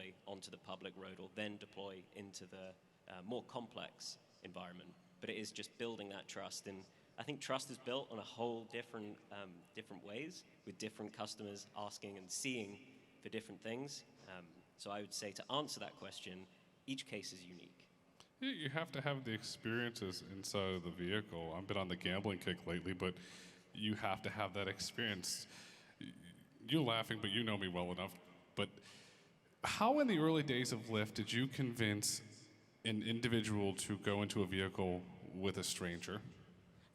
deploy onto the public road or then deploy into the more complex environment. But it is just building that trust. And I think trust is built on a whole different ways, with different customers asking and seeing for different things. So I would say, to answer that question, each case is unique. You have to have the experiences inside of the vehicle. I've been on the gambling kick lately, but you have to have that experience. You're laughing, but you know me well enough. But how in the early days of Lyft did you convince an individual to go into a vehicle with a stranger?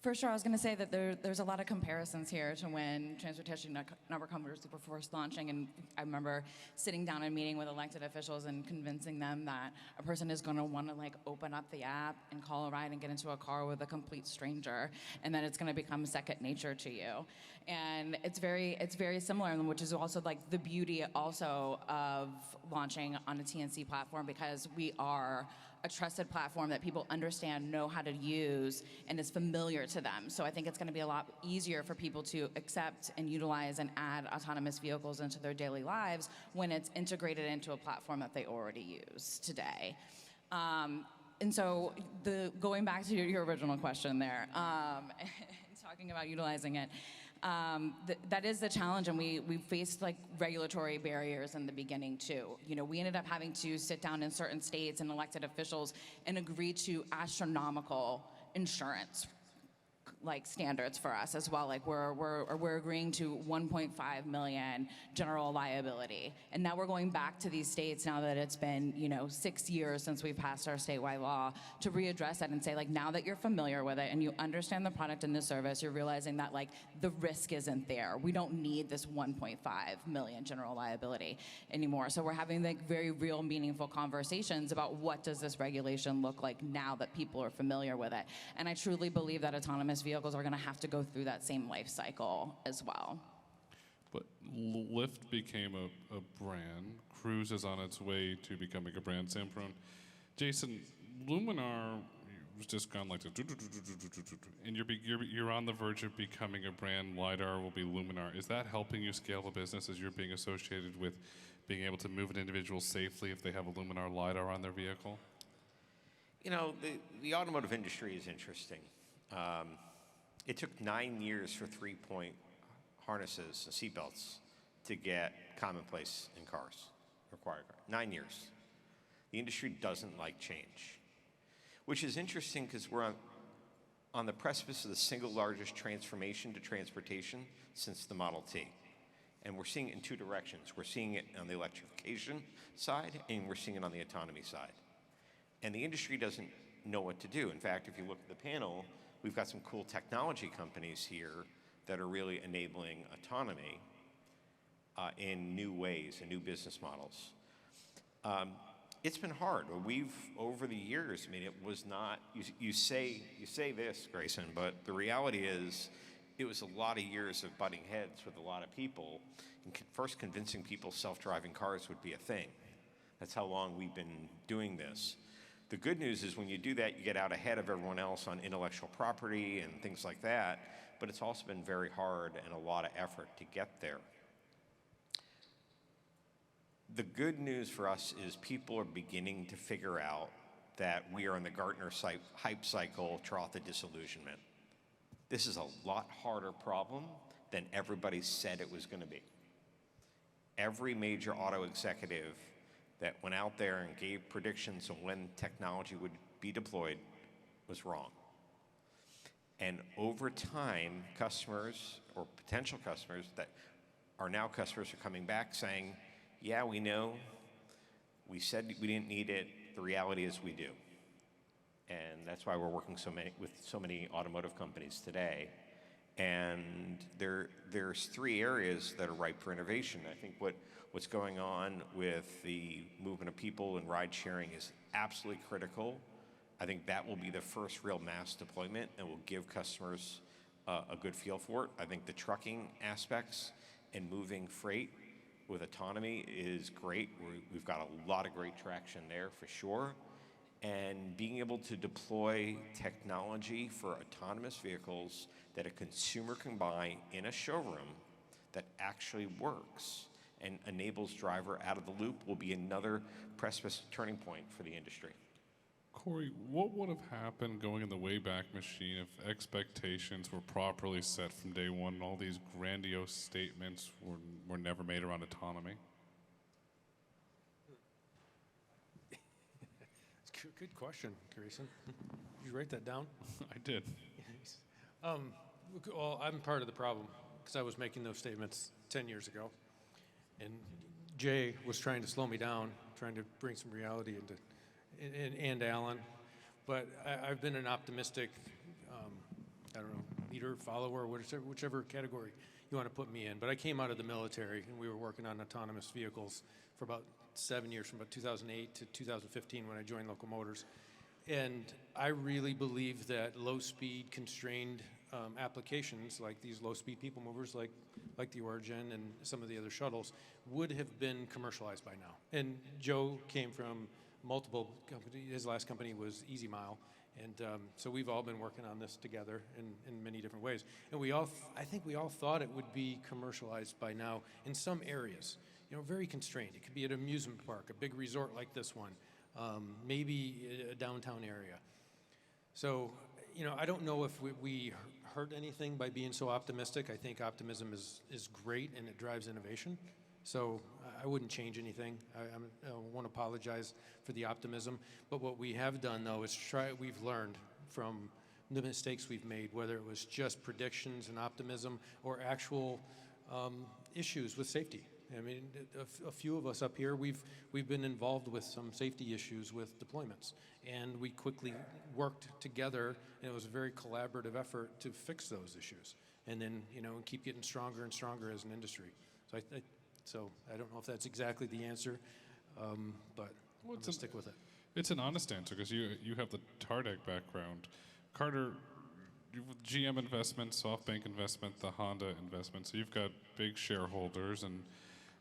For sure, I was going to say that there's a lot of comparisons here to when transportation network companies were first launching, and I remember sitting down and meeting with elected officials and convincing them that a person is going to want to open up the app and call a ride and get into a car with a complete stranger, and then it's going to become second nature to you. And it's very similar, which is also the beauty also of launching on a TNC platform, because we are a trusted platform that people understand, know how to use, and is familiar to them. So I think it's going to be a lot easier for people to accept and utilize and add autonomous vehicles into their daily lives when it's integrated into a platform that they already use today. And so going back to your original question there, talking about utilizing it, that is the challenge, and we faced regulatory barriers in the beginning too. We ended up having to sit down in certain states and elected officials and agree to astronomical insurance standards for us as well. We're agreeing to 1.5 million general liability, and now we're going back to these states now that it's been 6 years since we passed our statewide law to readdress that and say now that you're familiar with it and you understand the product and the service, you're realizing that the risk isn't there. We don't need this 1.5 million general liability anymore. So we're having very real, meaningful conversations about what does this regulation look like now that people are familiar with it. And I truly believe that autonomous vehicles are going to have to go through that same life cycle as well. But Lyft became a brand. Cruise is on its way to becoming a brand. Samprone, Jason, Luminar was just gone and you're on the verge of becoming a brand. LiDAR will be Luminar. Is that helping you scale the business as you're being associated with being able to move an individual safely if they have a Luminar LiDAR on their vehicle? The automotive industry is interesting. It took 9 years for 3-point harnesses, seatbelts, to get commonplace in cars, required cars. 9 years. The industry doesn't like change, which is interesting because we're on the precipice of the single largest transformation to transportation since the Model T. And we're seeing it in two directions. We're seeing it on the electrification side, and we're seeing it on the autonomy side. And the industry doesn't know what to do. In fact, if you look at the panel, we've got some cool technology companies here that are really enabling autonomy in new ways and new business models. It's been hard. We've, over the years, it was not, you say this, Grayson, but the reality is it was a lot of years of butting heads with a lot of people, and first convincing people self-driving cars would be a thing. That's how long we've been doing this. The good news is when you do that, you get out ahead of everyone else on intellectual property and things like that, but it's also been very hard and a lot of effort to get there. The good news for us is people are beginning to figure out that we are in the Gartner hype cycle trough of disillusionment. This is a lot harder problem than everybody said it was going to be. Every major auto executive that went out there and gave predictions on when technology would be deployed was wrong. And over time, customers or potential customers that are now customers are coming back saying, yeah, we know, we said we didn't need it, the reality is we do. And that's why we're working with so many automotive companies today. And there's 3 areas that are ripe for innovation. I think what's going on with the movement of people and ride sharing is absolutely critical. I think that will be the first real mass deployment and will give customers a good feel for it. I think the trucking aspects and moving freight with autonomy is great. We've got a lot of great traction there for sure. And being able to deploy technology for autonomous vehicles that a consumer can buy in a showroom that actually works and enables driver out of the loop will be another precipice turning point for the industry. Corey, what would have happened going in the Wayback Machine if expectations were properly set from day one and all these grandiose statements were never made around autonomy? Good question, Grayson. Did you write that down? I did. Well, I'm part of the problem because I was making those statements 10 years ago. And Jay was trying to slow me down, trying to bring some reality into, and Alan. But I've been an optimistic, I don't know, leader, follower, whichever category you want to put me in. But I came out of the military, and we were working on autonomous vehicles for about 7 years, from about 2008 to 2015 when I joined Local Motors. And I really believe that low-speed constrained applications, like these low-speed people movers, like the Origin and some of the other shuttles, would have been commercialized by now. And Joe came from multiple companies. His last company was Easy Mile. And so we've all been working on this together in many different ways. And I think we all thought it would be commercialized by now in some areas. Very constrained. It could be an amusement park, a big resort like this one, maybe a downtown area. So, I don't know if we hurt anything by being so optimistic. I think optimism is great and it drives innovation. So I wouldn't change anything. I won't apologize for the optimism. But what we have done, though, is we've learned from the mistakes we've made, whether it was just predictions and optimism or actual issues with safety. I mean, a few of us up here, we've been involved with some safety issues with deployments, and we quickly worked together, and it was a very collaborative effort to fix those issues, and then keep getting stronger and stronger as an industry. So I don't know if that's exactly the answer, but I'm gonna stick with it. It's an honest answer because you have the Tardec background. Carter, GM investment, SoftBank investment, the Honda investment, so you've got big shareholders, and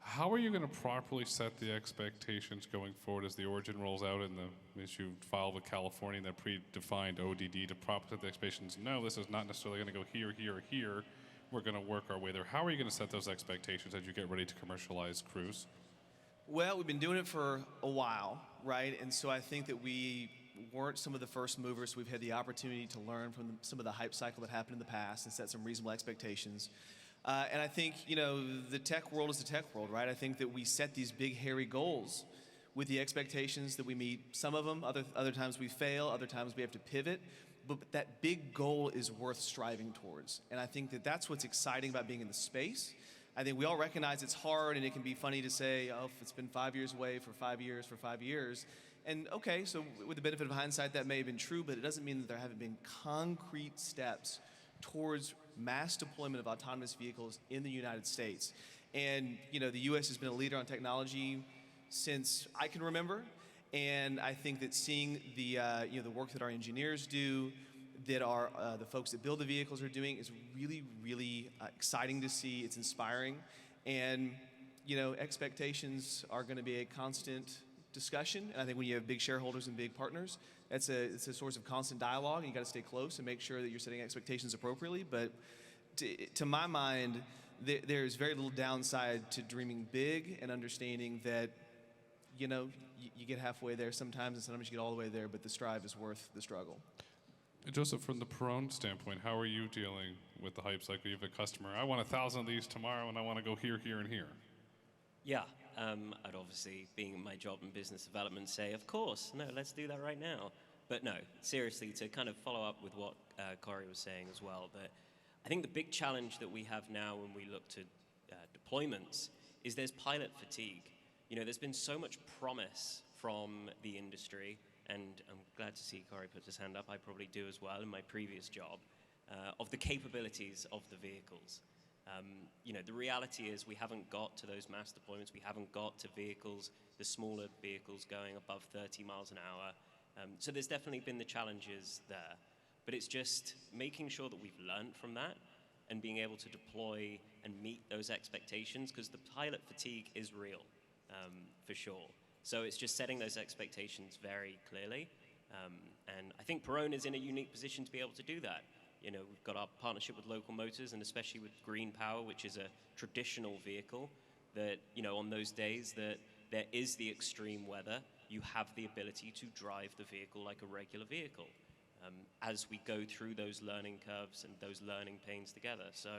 how are you going to properly set the expectations going forward as the Origin rolls out and as you file with California and that predefined ODD to properly set the expectations? No, this is not necessarily going to go here, here, or here. We're going to work our way there. How are you going to set those expectations as you get ready to commercialize Cruise? Well, we've been doing it for a while, right? And so I think that we weren't some of the first movers. So we've had the opportunity to learn from some of the hype cycle that happened in the past and set some reasonable expectations. And I think, the tech world is the tech world, right? I think that we set these big, hairy goals with the expectations that we meet some of them. Other times we fail. Other times we have to pivot. But that big goal is worth striving towards. And I think that that's what's exciting about being in the space. I think we all recognize it's hard, and it can be funny to say, oh, if it's been 5 years away for 5 years, for 5 years. And okay, so with the benefit of hindsight, that may have been true, but it doesn't mean that there haven't been concrete steps towards mass deployment of autonomous vehicles in the United States. And, the U.S. has been a leader on technology since I can remember. And I think that seeing the work that our engineers do, that the folks that build the vehicles are doing is really, really exciting to see. It's inspiring. And, expectations are going to be a constant discussion. And I think when you have big shareholders and big partners, it's a source of constant dialogue, and you got to stay close and make sure that you're setting expectations appropriately. But to my mind, there's very little downside to dreaming big and understanding that, you get halfway there sometimes, and sometimes you get all the way there, but the strive is worth the struggle. Joseph, from the Perone standpoint, how are you dealing with the hype cycle? You have a customer, I want 1,000 of these tomorrow, and I want to go here, here, and here. Yeah, I'd obviously, being my job in business development, say, of course, no, let's do that right now. But no, seriously, to kind of follow up with what Corey was saying as well, that I think the big challenge that we have now when we look to deployments is there's pilot fatigue. There's been so much promise from the industry, and I'm glad to see Corey put his hand up. I probably do as well in my previous job, of the capabilities of the vehicles. The reality is we haven't got to those mass deployments. We haven't got to vehicles, the smaller vehicles going above 30 miles an hour. So there's definitely been the challenges there. But it's just making sure that we've learned from that and being able to deploy and meet those expectations, because the pilot fatigue is real, for sure. So it's just setting those expectations very clearly. And I think Perone is in a unique position to be able to do that. We've got our partnership with Local Motors, and especially with Green Power, which is a traditional vehicle, that, on those days that there is the extreme weather, you have the ability to drive the vehicle like a regular vehicle as we go through those learning curves and those learning pains together. So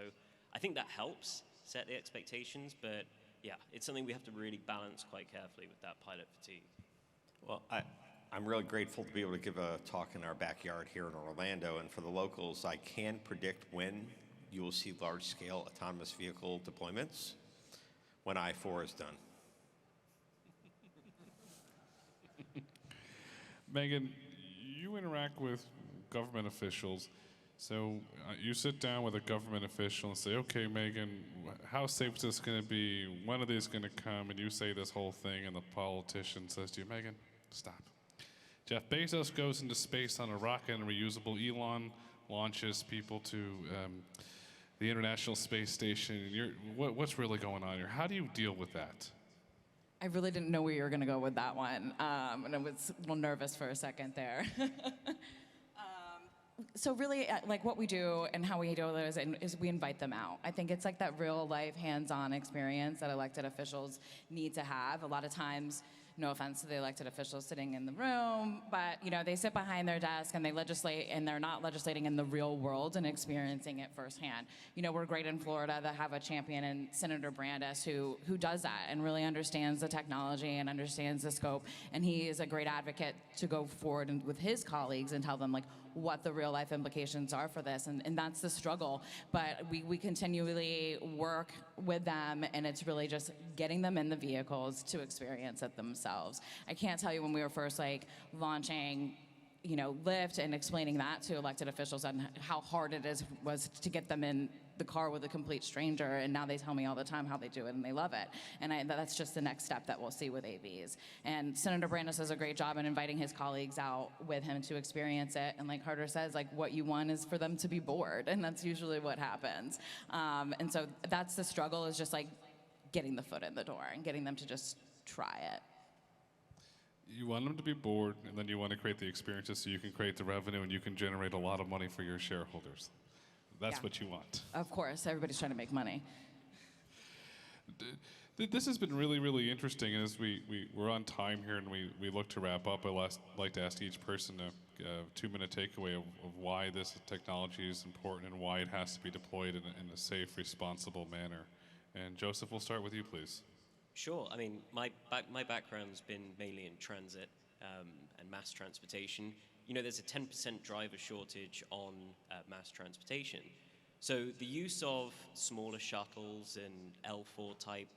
I think that helps set the expectations, but yeah, it's something we have to really balance quite carefully with that pilot fatigue. Well, I'm really grateful to be able to give a talk in our backyard here in Orlando. And for the locals, I can predict when you will see large-scale autonomous vehicle deployments when I-4 is done. Megan, you interact with government officials. So you sit down with a government official and say, okay, Megan, how safe is this going to be? When are these going to come? And you say this whole thing, and the politician says to you, Megan, stop. Jeff Bezos goes into space on a rocket and reusable. Elon launches people to the International Space Station. What's really going on here? How do you deal with that? I really didn't know where you were going to go with that one, and I was a little nervous for a second there. So really, like what we do and how we do it is we invite them out. I think it's like that real life, hands-on experience that elected officials need to have. A lot of times, no offense to the elected officials sitting in the room, but they sit behind their desk and they legislate, and they're not legislating in the real world and experiencing it firsthand. We're great in Florida that have a champion in Senator Brandis who does that and really understands the technology and understands the scope, and he is a great advocate to go forward with his colleagues and tell them like what the real life implications are for this, and that's the struggle. But we continually work with them, and it's really just getting them in the vehicles to experience it themselves. I can't tell you when we were first launching Lyft and explaining that to elected officials and how hard it was to get them in the car with a complete stranger, and now they tell me all the time how they do it and they love it. And that's just the next step that we'll see with AVs. And Senator Brandis does a great job in inviting his colleagues out with him to experience it. And like Carter says, what you want is for them to be bored, and that's usually what happens. And so that's the struggle, is just getting the foot in the door and getting them to just try it. You want them to be bored, and then you want to create the experiences so you can create the revenue and you can generate a lot of money for your shareholders. That's what you want. Of course, everybody's trying to make money. This has been really, really interesting. And as we're on time here and we look to wrap up, I'd like to ask each person a 2-minute takeaway of why this technology is important and why it has to be deployed in a safe, responsible manner. And Joseph, we'll start with you, please. Sure. I mean, my background's been mainly in transit and mass transportation. There's a 10% driver shortage on mass transportation. So the use of smaller shuttles and L4 type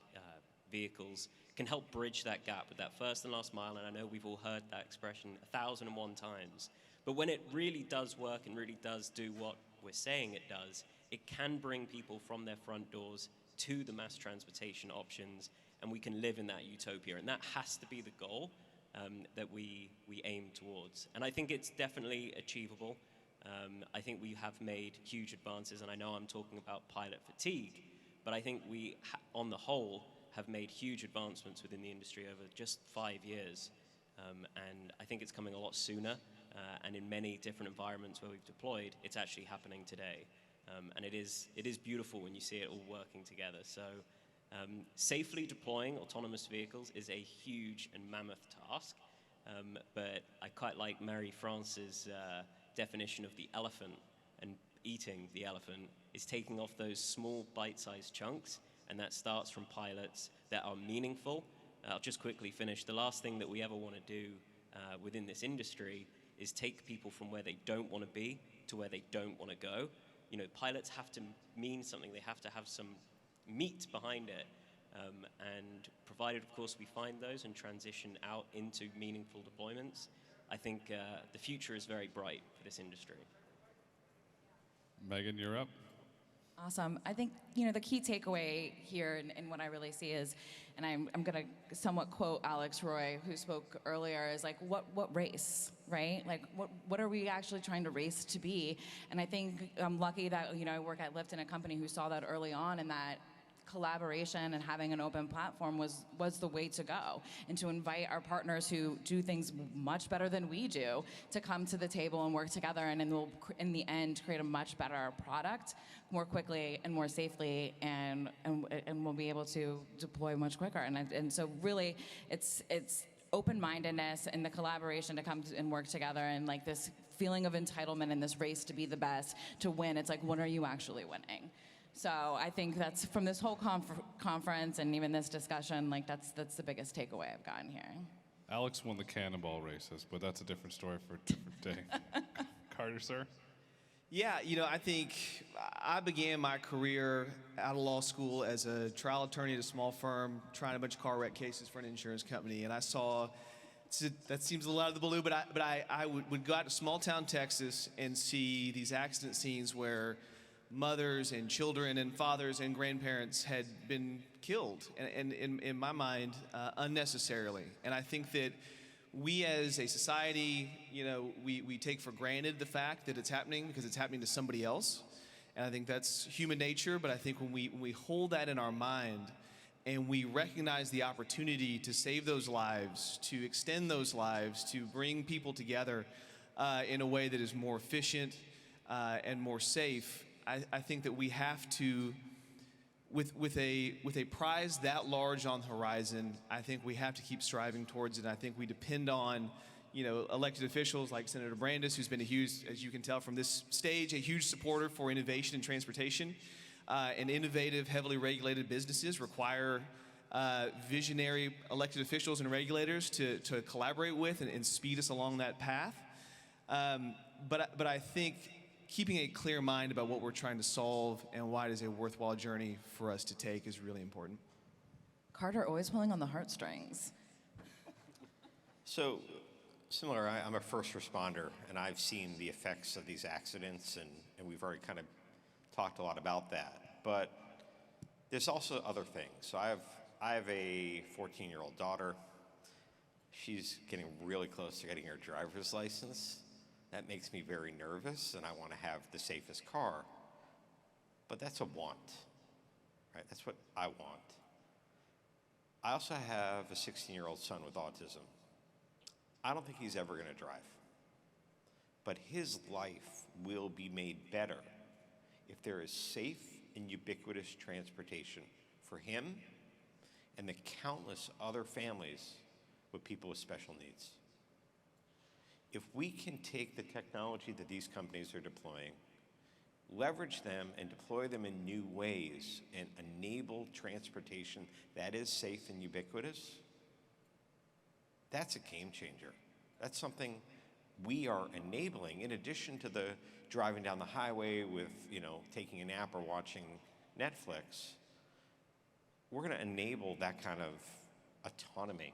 vehicles can help bridge that gap with that first and last mile. And I know we've all heard that expression 1,001 times. But when it really does work and really does do what we're saying it does, it can bring people from their front doors to the mass transportation options, and we can live in that utopia. And that has to be the goal that we aim towards. And I think it's definitely achievable. I think we have made huge advances, and I know I'm talking about pilot fatigue, but I think we, on the whole, have made huge advancements within the industry over just 5 years. And I think it's coming a lot sooner, and in many different environments where we've deployed, it's actually happening today. And it is beautiful when you see it all working together. So safely deploying autonomous vehicles is a huge and mammoth task, but I quite like Mary France's definition of the elephant, and eating the elephant is taking off those small bite-sized chunks, and that starts from pilots that are meaningful. I'll just quickly finish. The last thing that we ever want to do within this industry is take people from where they don't want to be to where they don't want to go. Pilots have to mean something. They have to have some meat behind it. And provided, of course, we find those and transition out into meaningful deployments, I think the future is very bright for this industry. Megan, you're up. Awesome. I think, the key takeaway here and what I really see is, and I'm going to somewhat quote Alex Roy, who spoke earlier, is what race, right? What are we actually trying to race to be? And I think I'm lucky that, I work at Lyft in a company who saw that early on, and that collaboration and having an open platform was the way to go, and to invite our partners who do things much better than we do to come to the table and work together, and in the end create a much better product more quickly and more safely, and we'll be able to deploy much quicker. And so really it's open-mindedness and the collaboration to come and work together, and like this feeling of entitlement in this race to be the best, to win. It's like, when are you actually winning? So I think that's from this whole conference and even this discussion, like that's the biggest takeaway I've gotten here. Alex won the cannonball races, but that's a different story for a different day. Carter, sir? Yeah, I think I began my career out of law school as a trial attorney at a small firm, trying a bunch of car wreck cases for an insurance company, and I saw, that seems a little out of the blue, but I would go out to small town Texas and see these accident scenes where mothers and children and fathers and grandparents had been killed, and in my mind, unnecessarily. And I think that we as a society, we take for granted the fact that it's happening because it's happening to somebody else. And I think that's human nature, but I think when we hold that in our mind and we recognize the opportunity to save those lives, to extend those lives, to bring people together in a way that is more efficient and more safe, I think that we have to, with a prize that large on the horizon, I think we have to keep striving towards it. And I think we depend on, elected officials like Senator Brandis, who's been a huge, as you can tell from this stage, a huge supporter for innovation in transportation. And innovative, heavily regulated businesses require visionary elected officials and regulators to collaborate with and speed us along that path. But I think keeping a clear mind about what we're trying to solve and why it is a worthwhile journey for us to take is really important. Carter always pulling on the heartstrings. So, similar, I'm a first responder, and I've seen the effects of these accidents, and we've already kind of talked a lot about that. But there's also other things. So I have a 14-year-old daughter. She's getting really close to getting her driver's license. That makes me very nervous, and I want to have the safest car. But that's a want, right? That's what I want. I also have a 16-year-old son with autism. I don't think he's ever going to drive. But his life will be made better if there is safe and ubiquitous transportation for him and the countless other families with people with special needs. If we can take the technology that these companies are deploying, leverage them and deploy them in new ways and enable transportation that is safe and ubiquitous, that's a game changer. That's something we are enabling in addition to the driving down the highway with, taking a nap or watching Netflix. We're going to enable that kind of autonomy.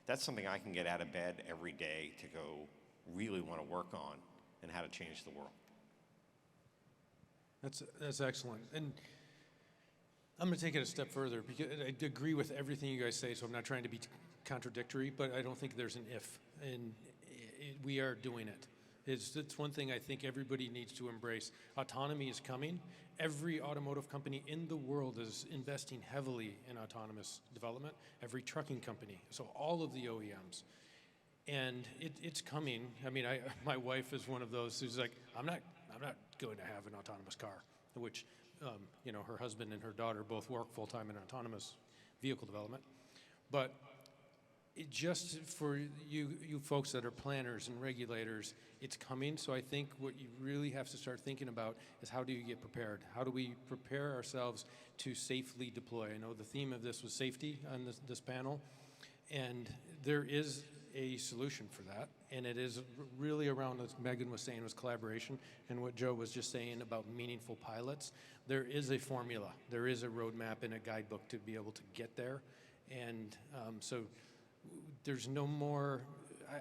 That's something I can get out of bed every day to go really want to work on and how to change the world. That's excellent. And I'm going to take it a step further because I agree with everything you guys say, so I'm not trying to be contradictory, but I don't think there's an if, and we are doing it. It's one thing I think everybody needs to embrace. Autonomy is coming. Every automotive company in the world is investing heavily in autonomous development. Every trucking company, so all of the OEMs. And it's coming. I mean, my wife is one of those who's like, I'm not going to have an autonomous car, which, her husband and her daughter both work full-time in autonomous vehicle development. But just for you folks that are planners and regulators, it's coming. So I think what you really have to start thinking about is how do you get prepared? How do we prepare ourselves to safely deploy? I know the theme of this was safety on this panel, and there is a solution for that, and it is really around, as Megan was saying, was collaboration, and what Joe was just saying about meaningful pilots. There is a formula, there is a roadmap and a guidebook to be able to get there, and so there's no more.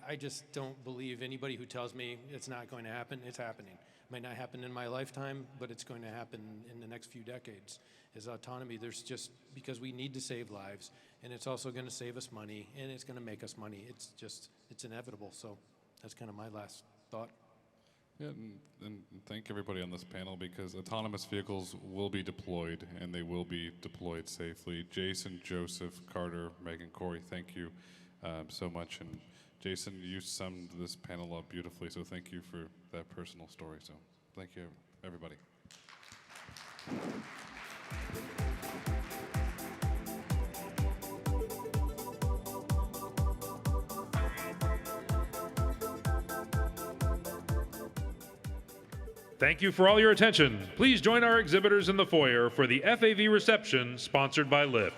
I just don't believe anybody who tells me it's not going to happen. It's happening. It might not happen in my lifetime, but it's going to happen in the next few decades. Is autonomy. There's just, because we need to save lives, and it's also going to save us money, and it's going to make us money. It's inevitable. So that's kind of my last thought. Yeah, and thank everybody on this panel because autonomous vehicles will be deployed and they will be deployed safely. Jason, Joseph, Carter, Megan, Corey, thank you so much. And Jason, you summed this panel up beautifully, so thank you for that personal story. So thank you, everybody. Thank you for all your attention. Please join our exhibitors in the foyer for the FAV reception sponsored by Lyft.